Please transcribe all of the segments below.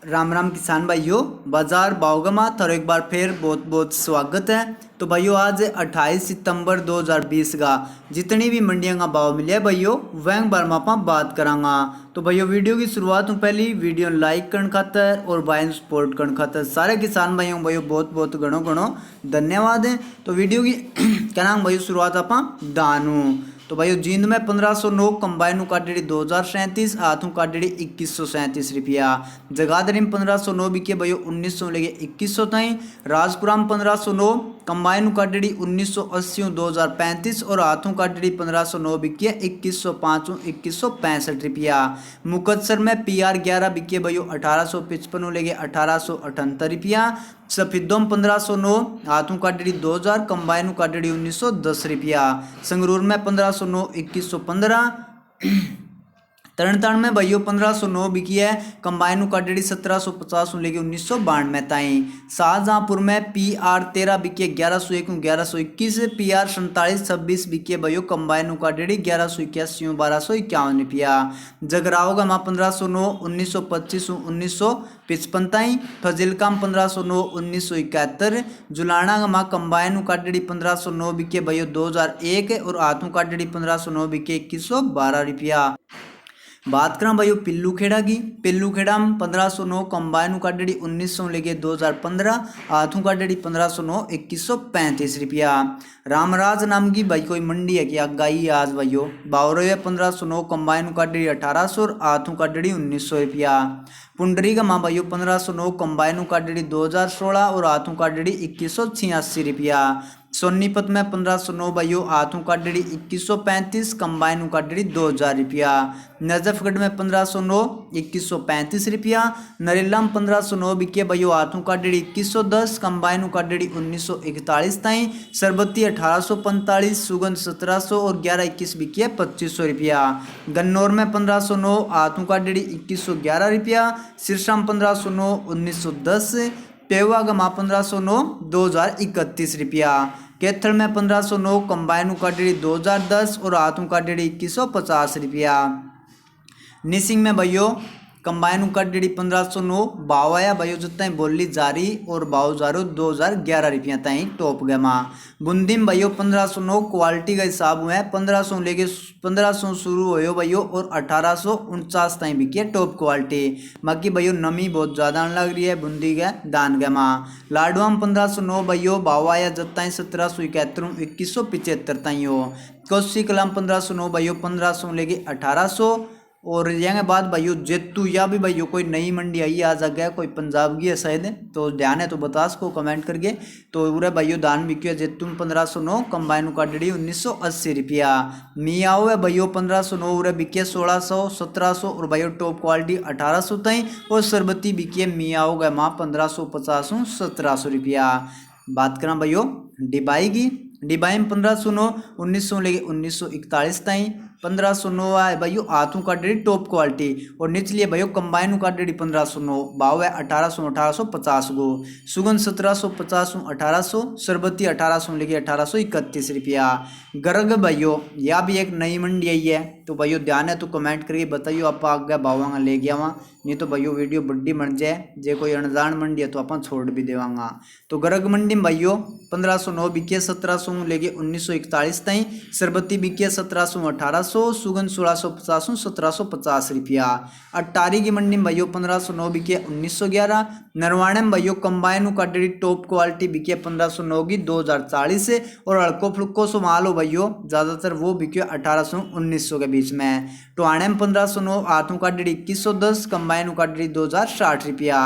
राम राम किसान भाइयों, बाजार भावगमा थारो एक बार फिर बहुत बहुत स्वागत है। तो भाइयों आज 28 सितंबर 2020 का जितनी भी मंडियां का भाव मिले भाइयों वह बारे में आप बात करांगा। तो भाइयों वीडियो की शुरुआत में पहली वीडियो लाइक करने खातर और भाई सपोर्ट करने खातर सारे किसान भाइयों बहुत बहुत गणो गणो धन्यवाद है। तो वीडियो की क्या नाम भाइयों शुरुआत आप दानू। तो भाइयों जींद में 1509 कंबाइन काटेड़ी 2037 हाथों काटेड़ी 2137 रुपया। जगाधरी में 1509 बिके भाइयों 1900 लेके 2100 ताई। राजपुरा में 1509 कंबाइन काटेड़ी 1980 2035 और हाथों काटेड़ी 1509 बिके 2105 2165 रुपया। मुकतसर में PR 11 बिके भाइयों 1855 लेके 1878 रुपया। सफेदों 1509 हाथों काटेड़ी 2000 कंबाइन काटेड़ी 1910 रुपया। संगरूर में 1509 2115। तरण में भाइयों 1509 बिकी है कंबाइन काटेड़ी 1750 लेके 1992 ताई। शाहजहांपुर में PR 13 बिकी 1101 1121। PR 47 26 बिकी भाइयों कंबाइन काटेड़ी 1181 1251 रुपया। जगराव गमा 1509 1925 1955 ताई। फजिलका 1509 1971। जुलाना गमा कंबाइन काटेड़ी 1509 बिके भाइयों 2001 और हाथों काटेड़ी 1509 बिके 2112 रुपया। बात करें भाइयों पिल्लू खेड़ा की। पिल्लू खेड़ा में 1509 कंबाइन काटेड़ी 1900 लेके 2015 हाथों काटेड़ी 1509 2135 रुपया। रामराज नाम की भाई कोई मंडी है क्या गाई आज भाइयों बावरो 1509 कंबाइन काटेड़ी 1800 और हाथों काटेड़ी 1900 रुपया। पुंडरी का माँ भाइयों 1509 कंबाइन काटेड़ी 2016 और हाथों काटेड़ी 2186 रुपया। सोनीपत में 1509 भाइयों हाथों काटेड़ी 2135 कंबाइन काटेड़ी 2000 रुपया। नजफगढ़ में 1509 2135 रुपया। नरेला में 1509 बिके भाइयों हाथों काटेड़ी 2110 कंबाइन काटेड़ी 1941 ताई। सरबत्ती 1845 सुगंध 1700 और 1121 बिके 2500 रुपया। गन्नौर में 1509 हाथों काटेड़ी 2111 रुपया। सिरसा में 1509 1910। पेवा गमा 1509 2031 रुपया। कैथल में 1509 कंबाइन काटेड़ी 2010 और हाथों काटेड़ी 2150 रुपया। निसिंग में भाइयों कंबाइन काटेड़ी 1509 बावाया भाइयों जितना बोली जारी और बाव जारो 2011 रुपया ताई टॉप गमा। बूंदी में भाइयों 1509 क्वालिटी का हिसाब हुआ है 1500 लेके 1500 शुरू हो भाइयों और 1849 ताई बिकी है टॉप क्वालिटी। बाकी भाइयों नमी बहुत ज़्यादा लग रही है बूंदी के दान गमा। लाडवा में 1509 भाइयों बावाया जत्ताई 1771 2175 ताई हो। कोसी कलाम 1509 भाइयों 1500 लेके 1800 और यहाँ के बाद भाइयों जेतू या भी भाइयों कोई नई मंडी आई आज आ गया कोई पंजाब की है शायद तो ध्यान है तो बता सको कमेंट करके। तो पूरे भाइयों दान बिक्यो जेतू 1509 कंबाइन काटेड़ी 1980 रुपया। मियाओ है भाइयों 1509 उरे बिके 1600 1700 और भाइयों टॉप क्वालिटी 1800 ताई। और सरबती बिके मियाओ गए माँ 1550 1700 रुपया। बात करें भाइयों डिबाई की। डिबाई में 1509 1900 लेके 1941 ताई। 1509 है भाइयों हाथों काटेड़ी टॉप क्वालिटी और निचली है भाइयों कंबाइन काटेड़ी 1509 भाव है 1800 1850 गो। सुगंध 1750 1800। सरबती 1800 लेके 1831 रुपया। गर्ग भाइयों यह भी एक नई मंडी आई है तो भाइयों ध्यान है तो कमेंट करके बताइए आप आगे भावांगा ले गया वहाँ नहीं तो भाइयों वीडियो बड्डी बन जाए जे कोई अनजान मंडी है तो अपन छोड़ भी देवांगा। तो गर्ग मंडी में भाइयों 1509 बिके 1700 लेके 1941 ताई। सरबती बिके 1700 1800। सुगंध 1650 1750 रुपया। अट्टारी की मंडी में भाइयों 1509 बिके 1911। नरवाणे में भाइयों कंबाइन काटेड़ी टॉप क्वालिटी बिके 1509 की 2040 और हल्को फुल्को सो माल हो भाइयों ज़्यादातर वो बिके 1800 1900 के बीच में। टोहाने में 1509 हाथों काटेड़ी 2110 कंबाइन काटेड़ी 2060 रुपया।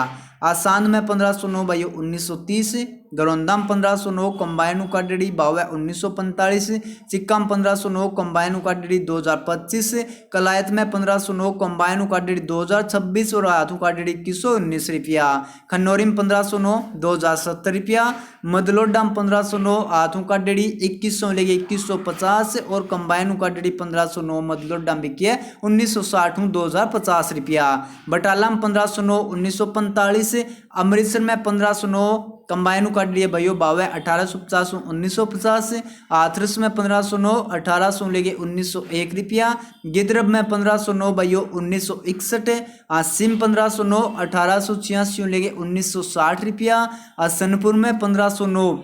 आसांद में 1509 भाइयों 1930। गरौंदा में 1509 कंबाइन काटेड़ी भाव है 1945। चिक्का में 1509 कंबाइन काटेड़ी 2025। कलायत में 1509 कंबाइन काटेड़ी 2026 और हाथों काटेड़ी 2119 रुपया। खन्नौरी में 1509 2070 रुपया। मदलोडा में 1509 हाथों काटेड़ी 2100 लेके 2150 और कंबाइन काटेड़ी 1509 मदलोडा बिकी है 1960 2050 रुपया। बटाला में 1509 1945 45, अमृतसर में 1509 कंबाइन काट लिए भाइयों 52, 1850 1950, हाथरस में 1509 1800 लेके 1901 रुपया, गिदरब में 1509 भाइयों 1961, आसिम 1509 1886 लेके 1960 रुपया, सनपुर में 1509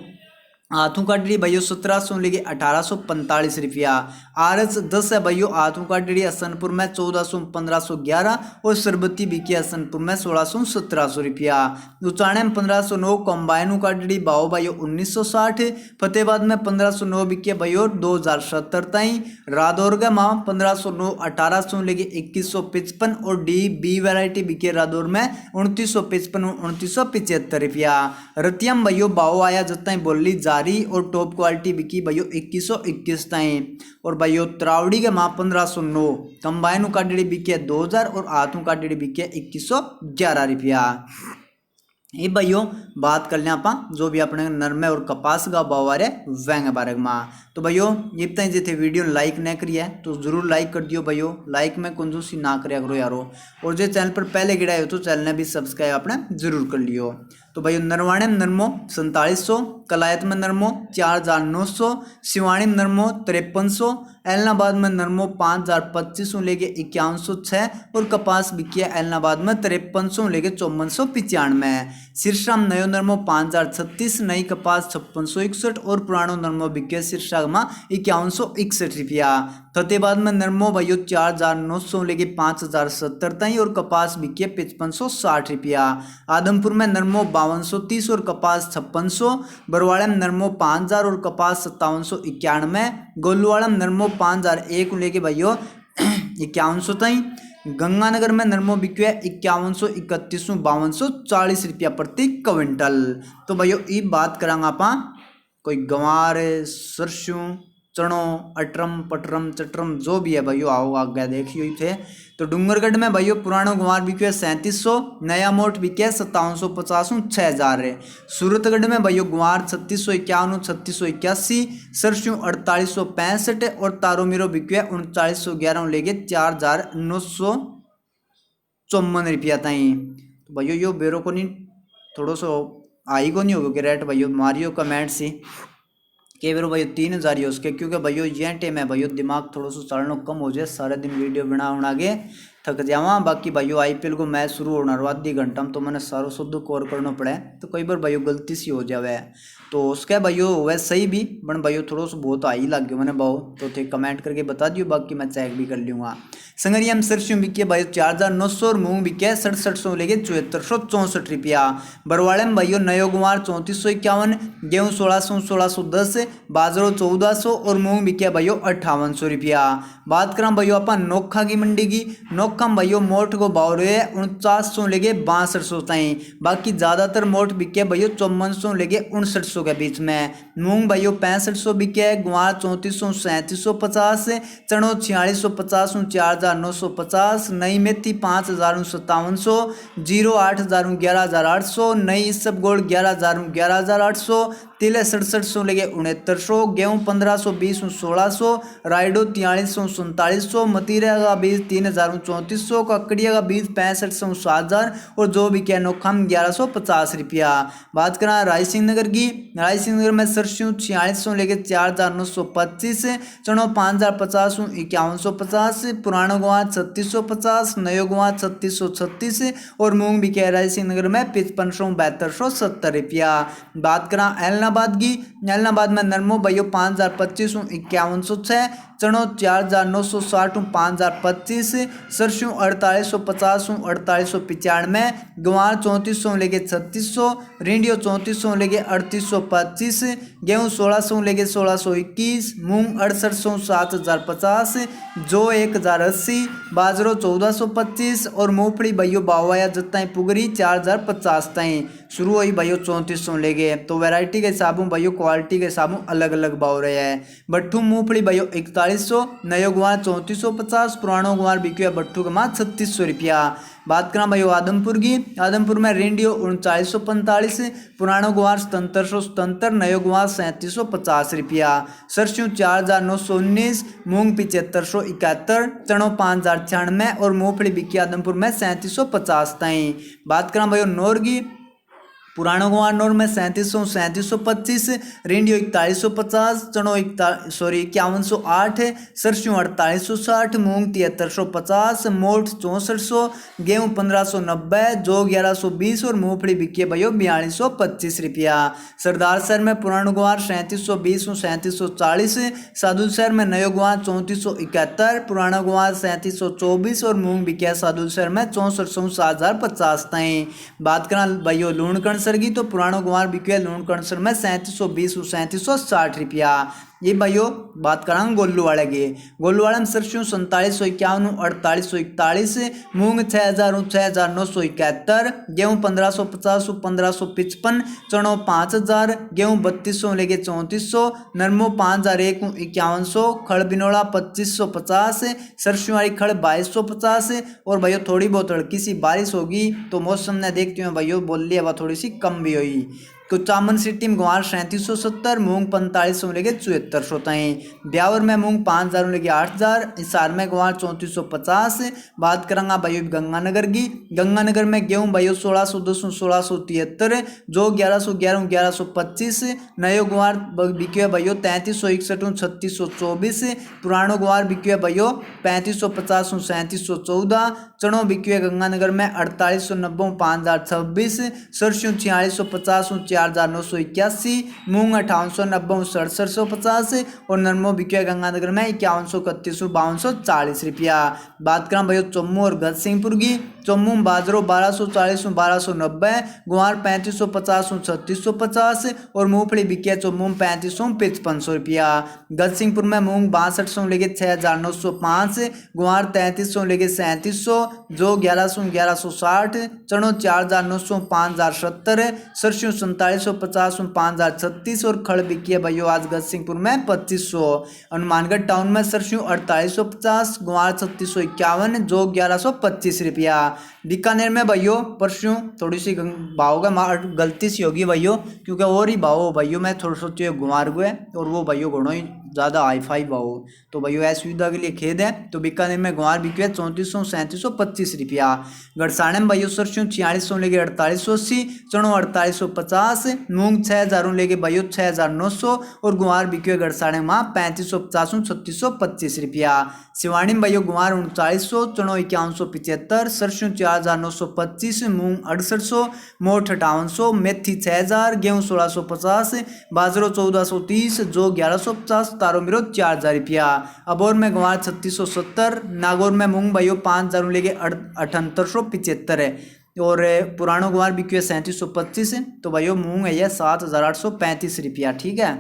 हाथों का डरी भैया 1700 लेके 1845 रुपया, आरस 10 है भैया हाथों का डरी हसनपुर में 1400 1511 और सरबती बिकी हसनपुर में 1600 1700 रुपया, उचाणे में 1509 कॉम्बाइनों का डरी बाओ भैया 1960, फतेहबाद में 1509 बिके भैया 2070 ताई, रादौर में 1509 1800 लेके 2155 और डी बी वैरायटी बिके रादौर में 2955 2975 रुपया, रतियम भैया बाओ आया जताई बोली और टॉप क्वालिटी बिकी भैया 2121 ताई, और भैया त्रावड़ी के माँ 1509 कंबाइनों का डेढ़ी बिके 2000 और हाथों का डेढ़ी बिके 2111 रुपया। ये भाइयों बात कर लें आप जो भी अपने नरमे और कपास का भाव आ रहे वैंग बारे में। तो भाइयों ये तक जो थे वीडियो लाइक नहीं करी है तो जरूर लाइक कर दियो भाइयों, लाइक में कंजूसी ना कराया करो यारो, और जो चैनल पर पहले गिरा हो तो चैनल ने भी सब्सक्राइब आपने जरूर कर लियो। तो भाइयों नरवाणे में नरमो 4700, कलायत में नरमो 4900, सिवाणी में नरमो 5300, एलनाबाद में नरमो 5025 लेके 5106 और कपास बिकिया एलनाबाद में 5300 लेके 5495, सिरसा में नयो नरमो 5036, नई कपास 5661 और पुरानो नरमो बिकिया सिरसा में 5161 रुपया, फतेहबाद में नरमो भैया 4900 लेके 5070 तई और कपास बिकिया 5560 रुपया, आदमपुर में नरमो 5230 और कपास 5600, बरवाड़ा में नरमो 5000 और कपास 5791, गोलूवाड़ा में नरमो 5001 लेके भैया 5100 तई, गंगानगर में नरमो बिक्या 5100 3100 5240 रुपया प्रति क्विंटल। तो भैया ये बात करांगा आप कोई गंवार सरसों चणो अटरम पटरम चटरम जो भी है भैया आओ आगे देखियो थे। तो डूंगरगढ़ में भैया पुरानो गंवार बिके 3700, नया मोट बिके 5750 6000 है, सूरतगढ़ में भैया गंवार 3651 3681, सरसों 4865 और तारो मीरो बिके 3911 लेके 4954 रुपया तई। तो भैया यो बेरो को नहीं थोड़ा सो आई को नहीं होगा कि रेट भैया मारियो कमेंट से के बेरो भैया 3000 ही उसके, क्योंकि भैया ये टाइम है भैया दिमाग थोड़ा सा चलना कम हो जाए, सारे दिन वीडियो बना के थक जावा। बाकी भाइयों आईपीएल को मैच शुरू होना रहा आधी घंटा में तो मैंने सारो शुद्ध कवर करना पड़े, तो कई बार भाइयों गलती सी हो जावे तो उसके भाइयों वह सही भी बन भाइयों थोड़ा सा बहुत आई लग गया मैंने भाव, तो थे कमेंट करके बता दियो, बाकी मैं चेक भी कर लूँगा। संगरिया में सरसों बिके भाई 4900 और मूंग बिके 6700 लेके 7464 रुपया, बरवाड़े में भाइयों नयो गुमार 3451, गेहूँ 1610, बाजरो 1400 और मूंग बिके भाइयों 5800 रुपया। बात करा भाइयों अपन नोखा की मंडी की, नोखा में भाइयों मोट को भाव रहे 4900 लेके 6200 तई, बाकी ज़्यादातर मोट बिके भाइयों 5400 लेके 5900 के बीच में। मूंग भाइयों 6500 बिके, गुआर 3400 3750, चणो 4650 4950, नई मेथी 5000 5700, जीरो 8000 11800, नई इसबगोल 11000 11800, तिल 6700 लेके 6900, गेहूँ 1520 1600, राइडो 4300 4700, मतीरा का बीज 3000 3400, ककड़िया का बीज 6500 7000 और जो भी क्या नोखम 1150 रुपया। बात करा राय सिंह नगर की, राय सिंह नगर में सरसों 4600 लेके 4925, चनो 5050 5150, पुराना गुआ 3650, नयो गुआ 3636 और मूंग भी कह राय सिंह नगर में 5500 7270 रुपया। बात करा एलनाबाद की, एलनाबाद में नरमो भैया 5025 5106, चनो 4960 5025, सरसों 4850 4895, गंवार 3400 लेके 3600, रिंडियो 3400 लेके 3825, गेहूँ 1600 लेके 1621, मूंग 6800 7050, जो 1080, बाजरो 1425 और मूंगफली भैया बावाया जताई पुगरी 4050 तई शुरू हुई भैया 3400 लेके। तो वैरायटी के हिसाब में भैया क्वालिटी के हिसाब में अलग अलग भाव रहे हैं। बट्ठू मूंगफली भैया 4100, नयो गुआर 3450, पुरानो गुआर बिकिया बट्ठू के माँ 3600 रुपया। बात करा भाई आदमपुर की, आदमपुर में रेंडियो 3945, पुराना गुवार 7777, नयो गुवार 3750 रुपया। सरसों 4919, मूंग 7571, चनो 5096 और मूंगफली बिकी आदमपुर में 3750 ताई। बात करा भाई नौर की, पुराना गुवार नौर में 3725, रेंडियो 4150, चनो 5108, सरसों 4860, मूंग 7350, मोठ 6400, गेहूं 1590, जौ 1120 और मूंगफली बिकी भयो 4225 रुपया। सरदार शहर में पुराना गुवार 3720 3740, सादुल शहर में नयो गुवार 3471, पुराना गुवार 3724 और मूंग बिकिया सादुल शहर में 64,7050 ताई। बात करा भाइयों लूणकण सरगी, तो पुराना गुवार बिकिया लूणकण सर में 3720 3760 रुपया। ये भाइयों बात करा गोलूवाड़ा की, गोलूवाड़ा में सरसों 4751 4841, मूंग 6000 6971, गेहूं 1550 1555, चनो 5000, गेहूं 3200 लेके 3400, नरमो 5001 5100, खड़ बिनोड़ा 2550, सरसों वाली खड़ 2250। और भाइयों थोड़ी बहुत हल्की सी बारिश होगी तो मौसम ने देखते हुए भाइयों बोल लिया थोड़ी सी कम भी हुई। कुचामन सिटी में गुवार 3770, मूंग 4500 लेके 7400 ताई। ब्यावर में मूंग 5000 लेके 8000, हिसार में गुवार 3450। बात करेंगे भाई गंगानगर की, गंगानगर में गेहूं भाई 1610 1673, जो 1111 1125, नयो गुवार बिकियो भाइयों 3361 3624, पुरानो गुवार बिकियो भाइयों 3550 3714, चनो बिकियो गंगानगर में 4890 5026, सरसों 4650 4981, मूंग 5890 6750 और नरमो बिकिया गंगानगर में 5131 5240 रुपया। बात करें भाई चम्मू और गजसिंहपुर की, चम्मू में बाजरो 1240 1290, गुवार 3550 3650 और मूंगफली बिकिया चम्मू में 3500 5500 रुपया। गजसिंहपुर में मूंग 6200 लेके 6905, गुवार 3300 लेके 3700, जो 1100 1160, चनो 4900 5070, सरसों 4750 5036 और खड़ बिकिया भाइयों आज गजसिंहपुर में 2500। हनुमानगढ़ टाउन में सरसों 4850, गुवार 3651, जो 1125 रुपया। बीकानेर में भाइयों परसों थोड़ी सी भाव का गलती सी होगी भाइयों, क्योंकि और ही भाव भाइयों मैं थोड़ा सोचे गुमार गए और वो भाइयों घणो ही ज़्यादा हाई फाई भाव, तो भाइयों ऐसी सुविधा के लिए खेद है। तो बीकानेर में गुवार बिके 3400 3725 रुपया। गड़साने में भाइयों सरसों 4600 लेके 4880, चनो 4850, मूंग 6000 लेके भाइयों 6900 और गुवार बिके गड़साने में 3550 3625 रुपया। सिवानी में भाइयों गुवार 3900, चनो 5175, सरसों 4925, मूंग 6800, मोठ 5800, मेथी 6000, गेहूं 1650, बाजरो 1430, जो 1150, तारो मिरो 4000 रुपया। अबोर में गुवार 3670, नागौर में मूंग भाइयों 5000 लेके 7875 है और पुरानो गुवार बिकियो 3725 है। तो भाइयों मूंग है यह 7835 रुपया। ठीक है,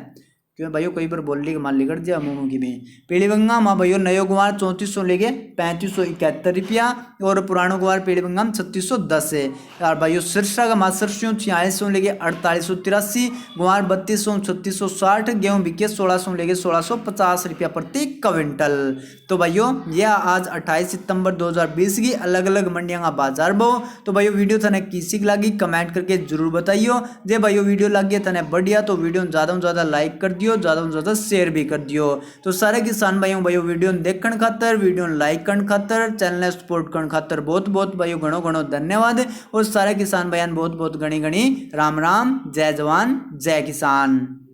क्यों भाइयों कई बार बोल ली मान ली कर दिया मूंगों की भी। पीलीबंगा में भाइयों नयो गुवार 3400 लेके 3571 रुपया और पुरानो गुवार पीलीबंगा में 3610 है। यार भाइयों सिरसा का माँ सरसों 4600 लेके 4883, गुवार 3200 3660, गेहूं बिके 1600 लेके 1650 रुपया प्रति क्विंटल। तो भाइयों यह आज 28 सितंबर 2020 की अलग अलग मंडियों का बाजार भाव। तो भाइयों वीडियो थाने किसी लगी कमेंट करके जरूर बताइयो। जे भाइयों वीडियो लगी थाने बढ़िया तो वीडियो ज़्यादा से ज़्यादा लाइक कर दियो, ज़्यादा से ज़्यादा शेयर भी कर दियो। तो सारे किसान भाइयों वीडियो देखने खातर, वीडियो लाइक करने खातर, चैनल ने सपोर्ट करने खातर बहुत बहुत भाइयों घणो घणो धन्यवाद। और सारे किसान भाइयों बहुत बहुत घनी घनी राम राम, जय जवान जय किसान।